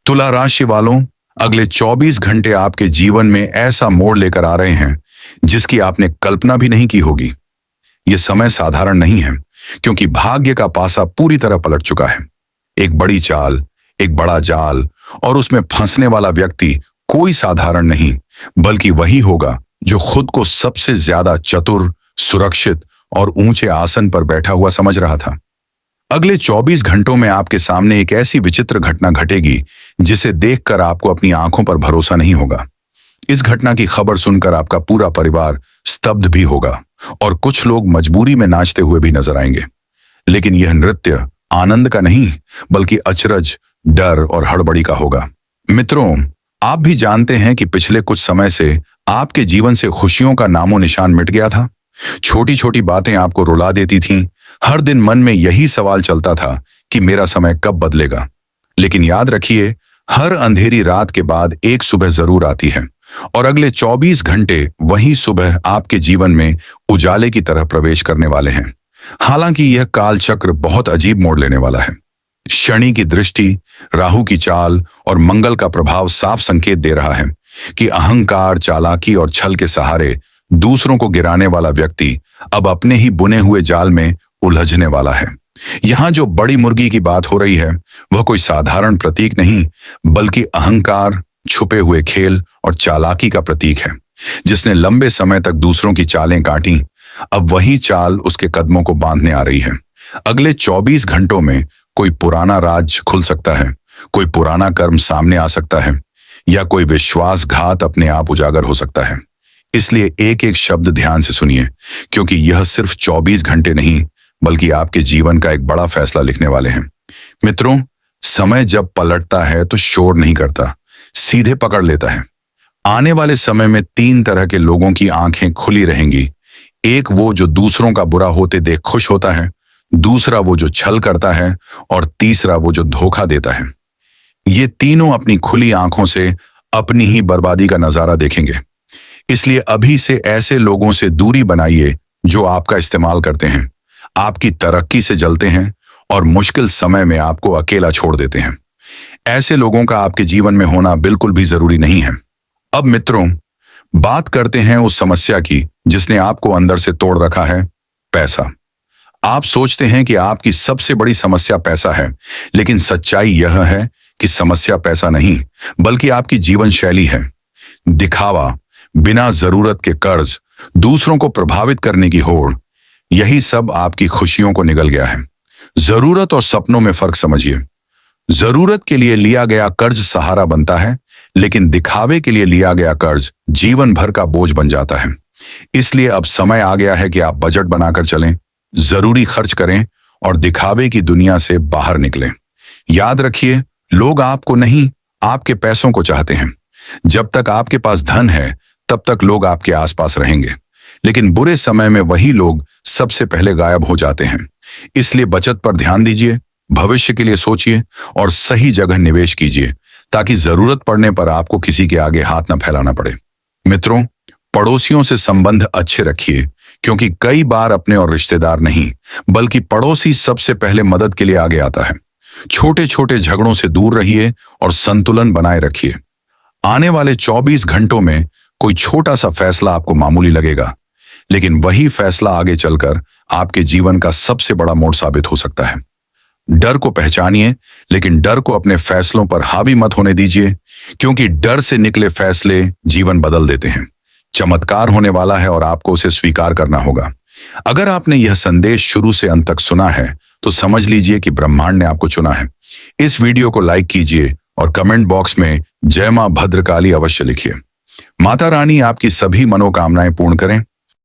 तुला राशि वालों, अगले 24 घंटे आपके जीवन में ऐसा मोड़ लेकर आ रहे हैं जिसकी आपने कल्पना भी नहीं की होगी। यह समय साधारण नहीं है, क्योंकि भाग्य का पासा पूरी तरह पलट चुका है। एक बड़ी चाल, एक बड़ा जाल, और उसमें फंसने वाला व्यक्ति कोई साधारण नहीं, बल्कि वही होगा जो खुद को सबसे ज्यादा चतुर, सुरक्षित और ऊंचे आसन पर बैठा हुआ समझ रहा था। अगले 24 घंटों में आपके सामने एक ऐसी विचित्र घटना घटेगी जिसे देखकर आपको अपनी आंखों पर भरोसा नहीं होगा। इस घटना की खबर सुनकर आपका पूरा परिवार स्तब्ध भी होगा और कुछ लोग मजबूरी में नाचते हुए भी नजर आएंगे। लेकिन यह नृत्य आनंद का नहीं, बल्कि अचरज, डर और हड़बड़ी का होगा। मित्रों, आप भी जानते हैं कि पिछले कुछ समय से आपके जीवन से खुशियों का नामो निशान मिट गया था। छोटी छोटी बातें आपको रुला देती थीं। हर दिन मन में यही सवाल चलता था कि मेरा समय कब बदलेगा। लेकिन याद रखिए, हर अंधेरी रात के बाद एक सुबह जरूर आती है, और अगले 24 घंटे वही सुबह आपके जीवन में उजाले की तरह प्रवेश करने वाले हैं। हालांकि यह काल चक्र बहुत अजीब मोड़ लेने वाला है। शनि की दृष्टि, राहु की चाल और मंगल का प्रभाव साफ संकेत दे रहा है कि अहंकार, चालाकी और छल के सहारे दूसरों को गिराने वाला व्यक्ति अब अपने ही बुने हुए जाल में उलझने वाला है। यहां जो बड़ी मुर्गी की बात हो रही है वह कोई साधारण प्रतीक नहीं, बल्कि अहंकार, छुपे हुए खेल और चालाकी का प्रतीक है। जिसने लंबे समय तक दूसरों की चालें काटी, अब वही चाल उसके कदमों को बांधने आ रही है। अगले 24 घंटों में कोई पुराना राज खुल सकता है, कोई पुराना कर्म सामने आ सकता है, या कोई विश्वासघात अपने आप उजागर हो सकता है। इसलिए एक एक शब्द ध्यान से सुनिए, क्योंकि यह सिर्फ 24 घंटे नहीं, बल्कि आपके जीवन का एक बड़ा फैसला लिखने वाले हैं। मित्रों, समय जब पलटता है तो शोर नहीं करता, सीधे पकड़ लेता है। आने वाले समय में 3 तरह के लोगों की आंखें खुली रहेंगी। एक वो जो दूसरों का बुरा होते देख खुश होता है, दूसरा वो जो छल करता है, और तीसरा वो जो धोखा देता है। ये तीनों अपनी खुली आंखों से अपनी ही बर्बादी का नजारा देखेंगे। इसलिए अभी से ऐसे लोगों से दूरी बनाइए जो आपका इस्तेमाल करते हैं, आपकी तरक्की से जलते हैं और मुश्किल समय में आपको अकेला छोड़ देते हैं। ऐसे लोगों का आपके जीवन में होना बिल्कुल भी जरूरी नहीं है। अब मित्रों, बात करते हैं उस समस्या की जिसने आपको अंदर से तोड़ रखा है, पैसा। आप सोचते हैं कि आपकी सबसे बड़ी समस्या पैसा है, लेकिन सच्चाई यह है कि समस्या पैसा नहीं, बल्कि आपकी जीवन शैली है। दिखावा, बिना जरूरत के कर्ज, दूसरों को प्रभावित करने की होड़, यही सब आपकी खुशियों को निगल गया है। जरूरत और सपनों में फर्क समझिए। जरूरत के लिए लिया गया कर्ज सहारा बनता है, लेकिन दिखावे के लिए लिया गया कर्ज जीवन भर का बोझ बन जाता है। इसलिए अब समय आ गया है कि आप बजट बनाकर चलें, जरूरी खर्च करें और दिखावे की दुनिया से बाहर निकलें। याद रखिए, लोग आपको नहीं, आपके पैसों को चाहते हैं। जब तक आपके पास धन है, तब तक लोग आपके आसपास रहेंगे, लेकिन बुरे समय में वही लोग सबसे पहले गायब हो जाते हैं। इसलिए बचत पर ध्यान दीजिए, भविष्य के लिए सोचिए और सही जगह निवेश कीजिए, ताकि जरूरत पड़ने पर आपको किसी के आगे हाथ न फैलाना पड़े। मित्रों, पड़ोसियों से संबंध अच्छे रखिए, क्योंकि कई बार अपने और रिश्तेदार नहीं, बल्कि पड़ोसी सबसे पहले मदद के लिए आगे आता है। छोटे छोटे झगड़ों से दूर रहिए और संतुलन बनाए रखिए। आने वाले 24 घंटों में कोई छोटा सा फैसला आपको मामूली लगेगा, लेकिन वही फैसला आगे चलकर आपके जीवन का सबसे बड़ा मोड़ साबित हो सकता है। डर को पहचानिए, लेकिन डर को अपने फैसलों पर हावी मत होने दीजिए, क्योंकि डर से निकले फैसले जीवन बदल देते हैं। चमत्कार होने वाला है और आपको उसे स्वीकार करना होगा। अगर आपने यह संदेश शुरू से अंत तक सुना है, तो समझ लीजिए कि ब्रह्मांड ने आपको चुना है। इस वीडियो को लाइक कीजिए और कमेंट बॉक्स में जय मां भद्रकाली अवश्य लिखिए। माता रानी आपकी सभी मनोकामनाएं पूर्ण करें।